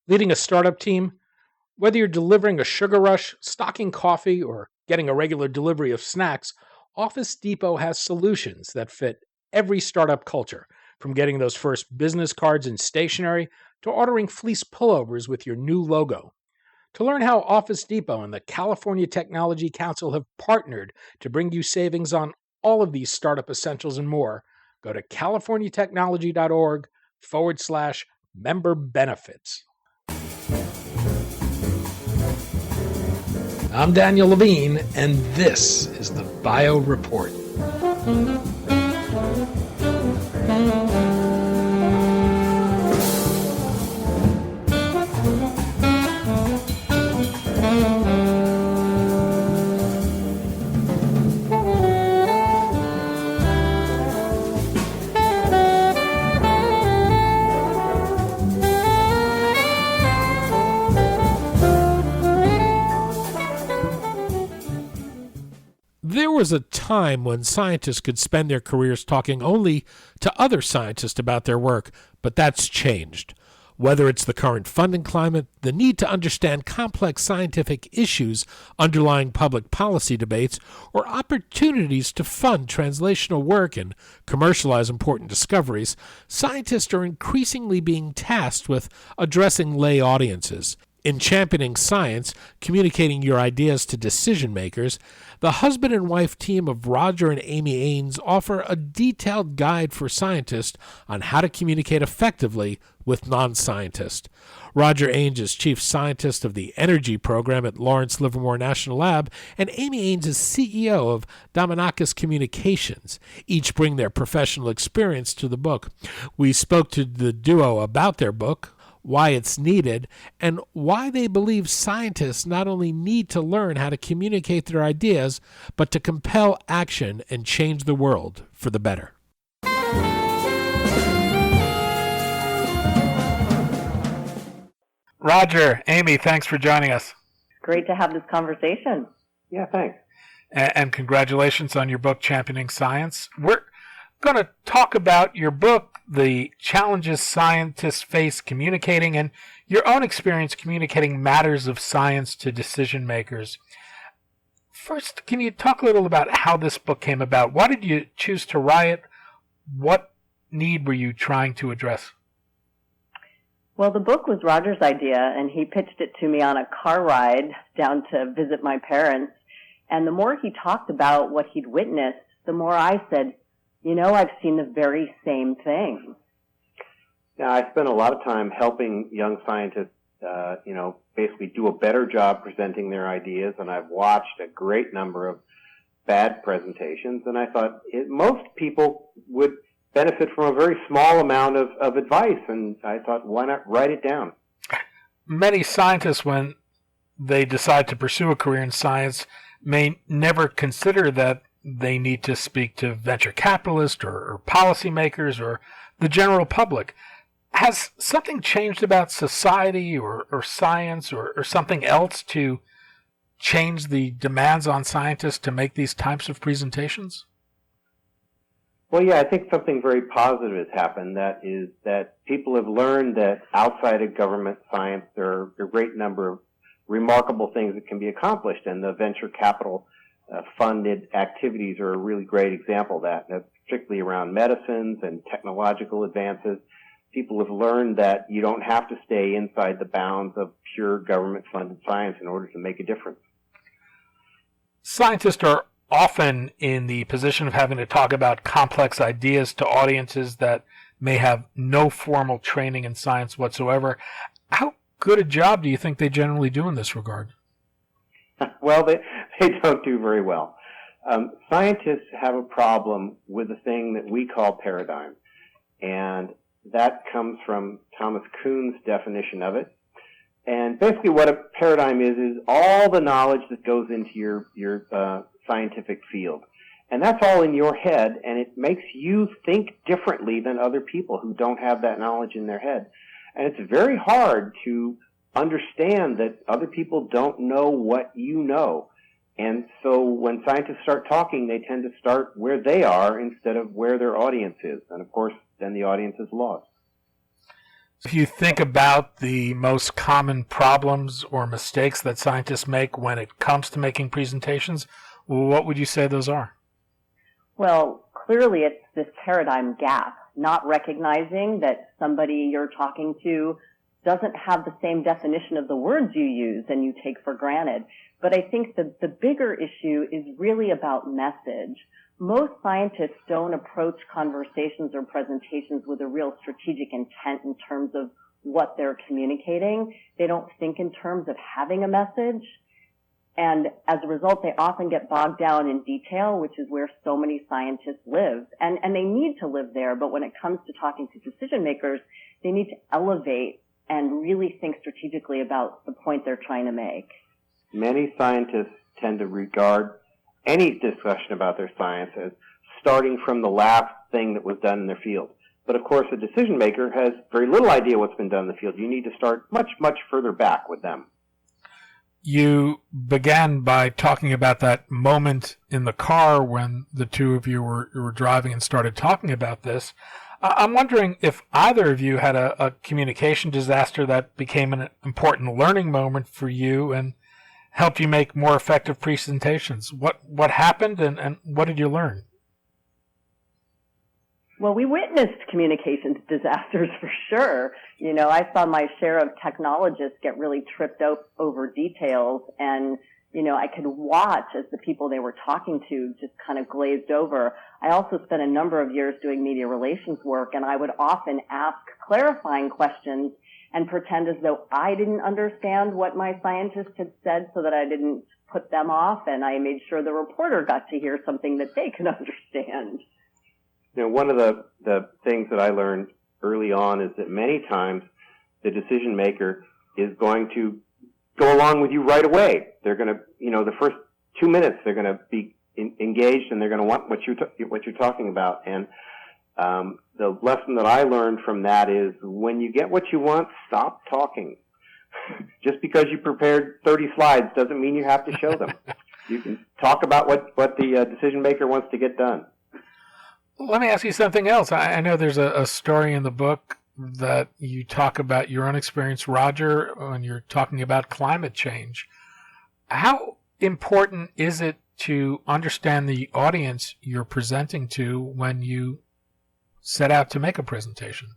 Leading a startup team? Whether you're delivering a sugar rush, stocking coffee, or getting a regular delivery of snacks, Office Depot has solutions that fit every startup culture, from getting those first business cards and stationery to ordering fleece pullovers with your new logo. To learn how Office Depot and the California Technology Council have partnered to bring you savings on all of these startup essentials and more, go to californiatechnology.org/member benefits. I'm Daniel Levine, and this is the Bio Report. There was a time when scientists could spend their careers talking only to other scientists about their work, but that's changed. Whether it's the current funding climate, the need to understand complex scientific issues underlying public policy debates, or opportunities to fund translational work and commercialize important discoveries, scientists are increasingly being tasked with addressing lay audiences. In championing science, communicating your ideas to decision makers, the husband and wife team of Roger and Amy Aines offer a detailed guide for scientists on how to communicate effectively with non-scientists. Roger Aines is chief scientist of the energy program at Lawrence Livermore National Lab, and Amy Aines is CEO of Damianakes Communications. Each bring their professional experience to the book. We spoke to the duo about their book, why it's needed, and why they believe scientists not only need to learn how to communicate their ideas, but to compel action and change the world for the better. Roger, Amy, thanks for joining us. Great to have this conversation. Yeah, thanks. And congratulations on your book, Championing Science. We're going to talk about your book, the challenges scientists face communicating, and your own experience communicating matters of science to decision makers. First, can you talk a little about how this book came about? Why did you choose to write it? What need were you trying to address? Well, the book was Roger's idea, and he pitched it to me on a car ride down to visit my parents. And the more he talked about what he'd witnessed, the more I said, you know, I've seen the very same thing. Now, I spent a lot of time helping young scientists, basically do a better job presenting their ideas, and I've watched a great number of bad presentations, and I thought most people would benefit from a very small amount of advice, and I thought, why not write it down? Many scientists, when they decide to pursue a career in science, may never consider that they need to speak to venture capitalists or policymakers or the general public. Has something changed about society or science or something else to change the demands on scientists to make these types of presentations? Well, yeah, I think something very positive has happened. That is that people have learned that outside of government science, there are a great number of remarkable things that can be accomplished, and the venture capital funded activities are a really great example of that, particularly around medicines and technological advances. People have learned that you don't have to stay inside the bounds of pure government-funded science in order to make a difference. Scientists are often in the position of having to talk about complex ideas to audiences that may have no formal training in science whatsoever. How good a job do you think they generally do in this regard? Well, they don't do very well. Scientists have a problem with a thing that we call paradigm, and that comes from Thomas Kuhn's definition of it. And basically what a paradigm is all the knowledge that goes into your scientific field. And that's all in your head, and it makes you think differently than other people who don't have that knowledge in their head. And it's very hard to understand that other people don't know what you know. And so when scientists start talking, they tend to start where they are instead of where their audience is. And of course, then the audience is lost. If you think about the most common problems or mistakes that scientists make when it comes to making presentations, what would you say those are? Well, clearly it's this paradigm gap, not recognizing that somebody you're talking to doesn't have the same definition of the words you use and you take for granted. But I think that the bigger issue is really about message. Most scientists don't approach conversations or presentations with a real strategic intent in terms of what they're communicating. They don't think in terms of having a message. And as a result, they often get bogged down in detail, which is where so many scientists live. And they need to live there, but when it comes to talking to decision makers, they need to elevate and really think strategically about the point they're trying to make. Many scientists tend to regard any discussion about their science as starting from the last thing that was done in their field. But of course, a decision maker has very little idea what's been done in the field. You need to start much, much further back with them. You began by talking about that moment in the car when the two of you were driving and started talking about this. I'm wondering if either of you had a communication disaster that became an important learning moment for you and helped you make more effective presentations. What happened and what did you learn? Well, we witnessed communications disasters for sure. You know, I saw my share of technologists get really tripped up over details, and, you know, I could watch as the people they were talking to just kind of glazed over. I also spent a number of years doing media relations work, and I would often ask clarifying questions and pretend as though I didn't understand what my scientists had said so that I didn't put them off, and I made sure the reporter got to hear something that they could understand. You know, one of the things that I learned early on is that many times the decision maker is going to go along with you right away. They're going to, you know, the first 2 minutes they're going to be engaged and they're going to want what you're talking about. And the lesson that I learned from that is when you get what you want, stop talking. Just because you prepared 30 slides doesn't mean you have to show them. You can talk about what the decision maker wants to get done. Let me ask you something else. I know there's a story in the book that you talk about your own experience, Roger, when you're talking about climate change. How important is it to understand the audience you're presenting to when you set out to make a presentation?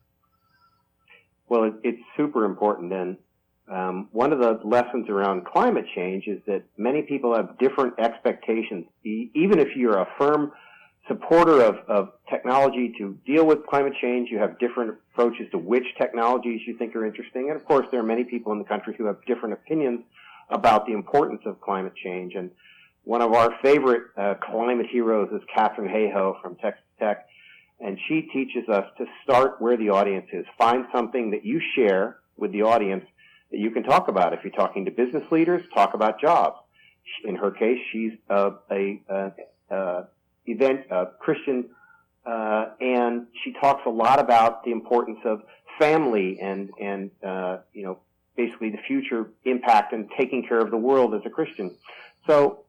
Well, it's super important. And one of the lessons around climate change is that many people have different expectations. Even if you're a firm supporter of technology to deal with climate change, you have different approaches to which technologies you think are interesting. And of course, there are many people in the country who have different opinions about the importance of climate change. And one of our favorite climate heroes is Catherine Hayhoe from Texas Tech. And she teaches us to start where the audience is. Find something that you share with the audience that you can talk about. If you're talking to business leaders, talk about jobs. In her case, she's Christian, and she talks a lot about the importance of family and you know, basically the future impact and taking care of the world as a Christian. So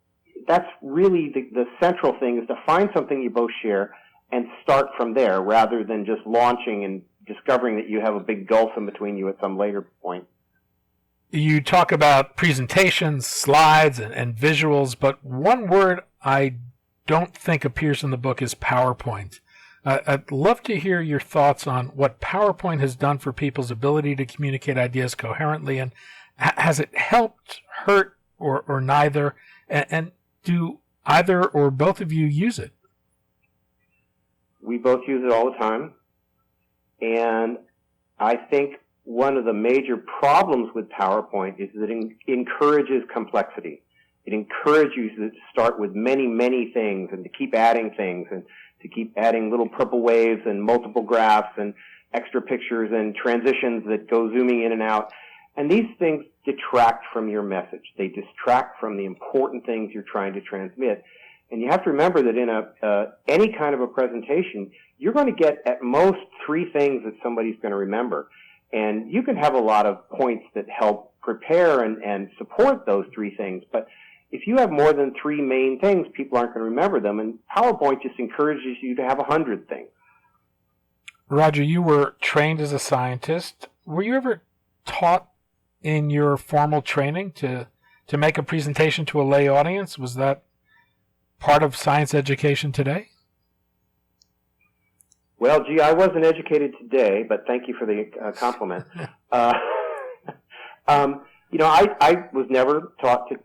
that's really the central thing, is to find something you both share and start from there rather than just launching and discovering that you have a big gulf in between you at some later point. You talk about presentations, slides, and visuals, but one word I don't think appears in the book is PowerPoint. I'd love to hear your thoughts on what PowerPoint has done for people's ability to communicate ideas coherently, and has it helped, hurt, or neither? And do either or both of you use it? We both use it all the time, and I think one of the major problems with PowerPoint is that it encourages complexity. It encourages you to start with many, many things and to keep adding things and to keep adding little purple waves and multiple graphs and extra pictures and transitions that go zooming in and out. And these things detract from your message. They distract from the important things you're trying to transmit. And you have to remember that in any kind of a presentation, you're going to get at most 3 things that somebody's going to remember. And you can have a lot of points that help prepare and support those 3 things. But if you have more than 3 main things, people aren't going to remember them. And PowerPoint just encourages you to have 100 things. Roger, you were trained as a scientist. Were you ever taught in your formal training to make a presentation to a lay audience? Was that part of science education today? Well, gee, I wasn't educated today, but thank you for the compliment. I was never taught to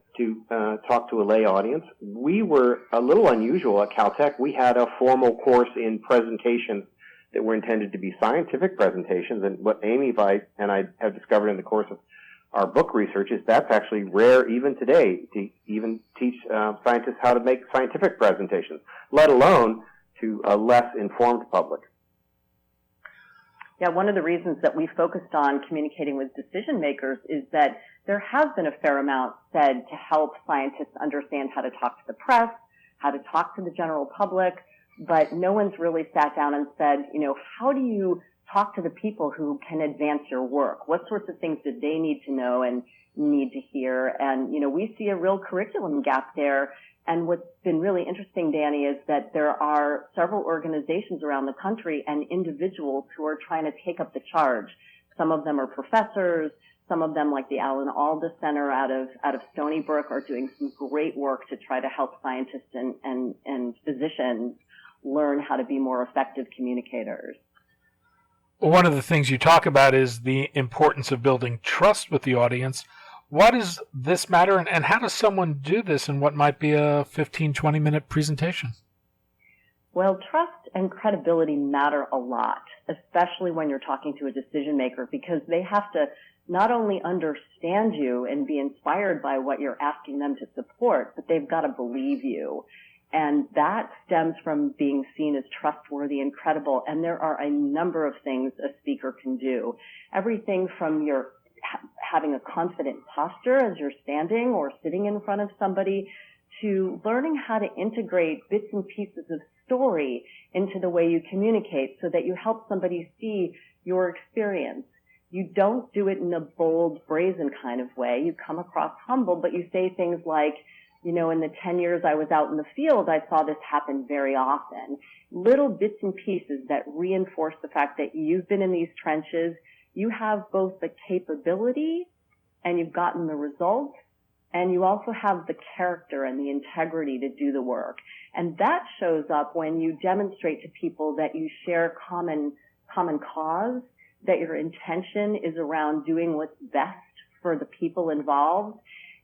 talk to a lay audience. We were a little unusual at Caltech. We had a formal course in presentations that were intended to be scientific presentations, and what Amy and I have discovered in the course of our book research is that's actually rare even today to even teach scientists how to make scientific presentations, let alone to a less informed public. Yeah, one of the reasons that we focused on communicating with decision makers is that there has been a fair amount said to help scientists understand how to talk to the press, how to talk to the general public, but no one's really sat down and said, how do you talk to the people who can advance your work? What sorts of things do they need to know and need to hear? And, we see a real curriculum gap there. And what's been really interesting, Danny, is that there are several organizations around the country and individuals who are trying to take up the charge. Some of them are professors. Some of them, like the Alan Alda Center out of Stony Brook, are doing some great work to try to help scientists and physicians learn how to be more effective communicators. One of the things you talk about is the importance of building trust with the audience. Why does this matter, and how does someone do this in what might be a 15, 20-minute presentation? Well, trust and credibility matter a lot, especially when you're talking to a decision maker, because they have to not only understand you and be inspired by what you're asking them to support, but they've got to believe you. And that stems from being seen as trustworthy and credible. And there are a number of things a speaker can do. Everything from your having a confident posture as you're standing or sitting in front of somebody, to learning how to integrate bits and pieces of story into the way you communicate so that you help somebody see your experience. You don't do it in a bold, brazen kind of way. You come across humble, but you say things like, in the 10 years I was out in the field, I saw this happen very often. Little bits and pieces that reinforce the fact that you've been in these trenches. You have both the capability and you've gotten the results, and you also have the character and the integrity to do the work. And that shows up when you demonstrate to people that you share common cause, that your intention is around doing what's best for the people involved.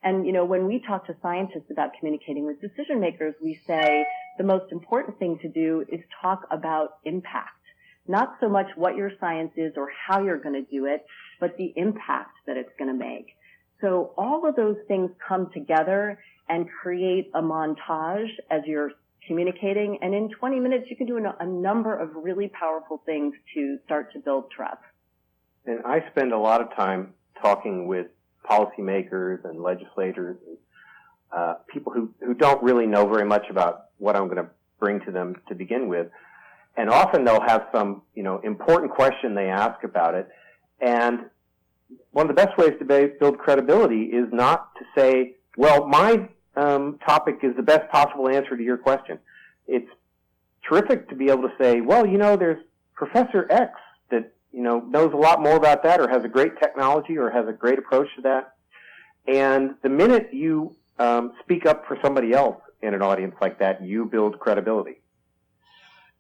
And, when we talk to scientists about communicating with decision makers, we say the most important thing to do is talk about impact. Not so much what your science is or how you're going to do it, but the impact that it's going to make. So all of those things come together and create a montage as you're communicating. And in 20 minutes, you can do a number of really powerful things to start to build trust. And I spend a lot of time talking with policymakers and legislators and people who don't really know very much about what I'm going to bring to them to begin with. And often they'll have some, important question they ask about it. And one of the best ways to build credibility is not to say, well, my topic is the best possible answer to your question. It's terrific to be able to say, well, there's Professor X that, knows a lot more about that, or has a great technology, or has a great approach to that. And the minute you speak up for somebody else in an audience like that, you build credibility.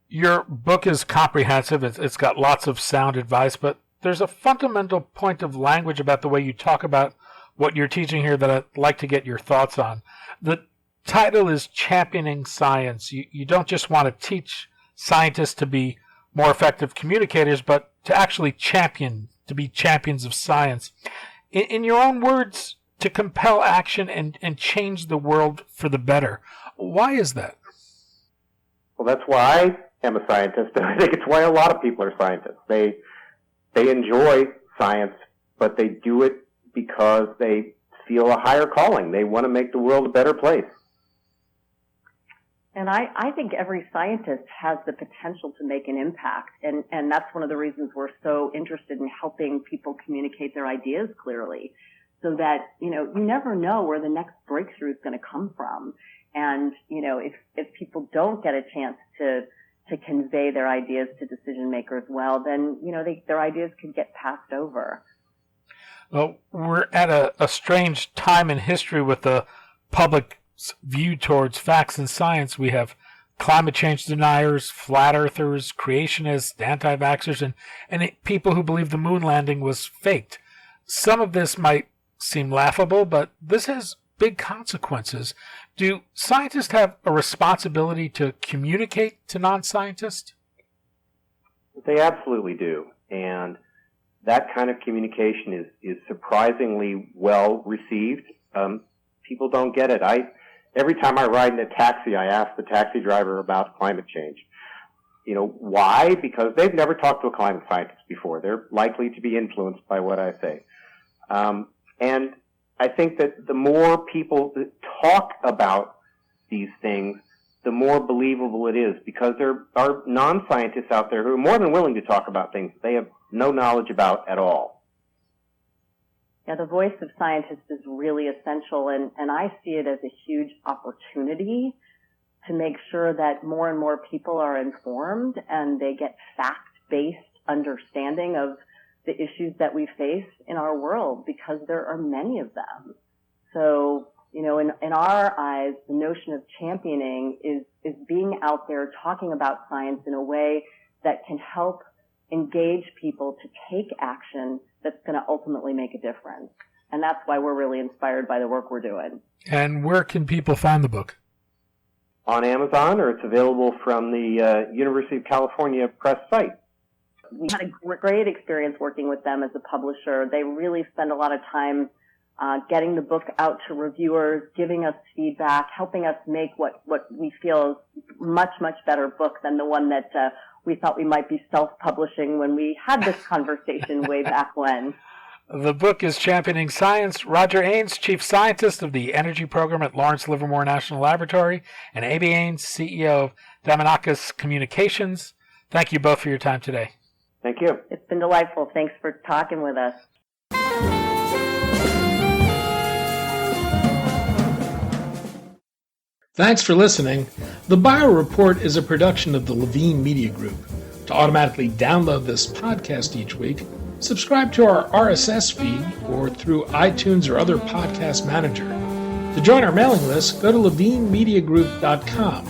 Your book is comprehensive. It's got lots of sound advice, but there's a fundamental point of language about the way you talk about what you're teaching here that I'd like to get your thoughts on. The title is Championing Science. You don't just want to teach scientists to be more effective communicators, but to actually to be champions of science. In your own words, to compel action and change the world for the better. Why is that? Well, that's why I am a scientist, and I think it's why a lot of people are scientists. They enjoy science, but they do it because they feel a higher calling. They want to make the world a better place. And I think every scientist has the potential to make an impact. And that's one of the reasons we're so interested in helping people communicate their ideas clearly, so that, you never know where the next breakthrough is going to come from. And, if people don't get a chance to to convey their ideas to decision makers well, then, their ideas could get passed over. Well, we're at a strange time in history with the public's view towards facts and science. We have climate change deniers, flat earthers, creationists, anti-vaxxers, and people who believe the moon landing was faked. Some of this might seem laughable, but this has big consequences. Do scientists have a responsibility to communicate to non-scientists? They absolutely do. And that kind of communication is surprisingly well received. People don't get it. Every time I ride in a taxi, I ask the taxi driver about climate change. Why? Because they've never talked to a climate scientist before. They're likely to be influenced by what I say. And I think that the more people that talk about these things, the more believable it is, because there are non-scientists out there who are more than willing to talk about things they have no knowledge about at all. Yeah, the voice of scientists is really essential, and I see it as a huge opportunity to make sure that more and more people are informed and they get fact-based understanding of the issues that we face in our world, because there are many of them. So, in our eyes, the notion of championing is being out there talking about science in a way that can help engage people to take action that's going to ultimately make a difference. And that's why we're really inspired by the work we're doing. And where can people find the book? On Amazon, or it's available from the University of California Press site. We had a great experience working with them as a publisher. They really spend a lot of time getting the book out to reviewers, giving us feedback, helping us make what we feel is much, much better book than the one that we thought we might be self-publishing when we had this conversation way back when. The book is Championing Science. Roger Aines, Chief Scientist of the Energy Program at Lawrence Livermore National Laboratory, and Amy Aines, CEO of Damianakes Communications. Thank you both for your time today. Thank you. It's been delightful. Thanks for talking with us. Thanks for listening. The Bio Report is a production of the Levine Media Group. To automatically download this podcast each week, subscribe to our RSS feed or through iTunes or other podcast manager. To join our mailing list, go to levinemediagroup.com.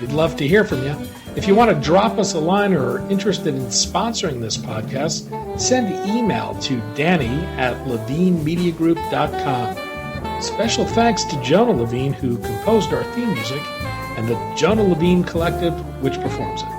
We'd love to hear from you. If you want to drop us a line or are interested in sponsoring this podcast, send email to danny@levinemediagroup.com. Special thanks to Jonah Levine, who composed our theme music, and the Jonah Levine Collective, which performs it.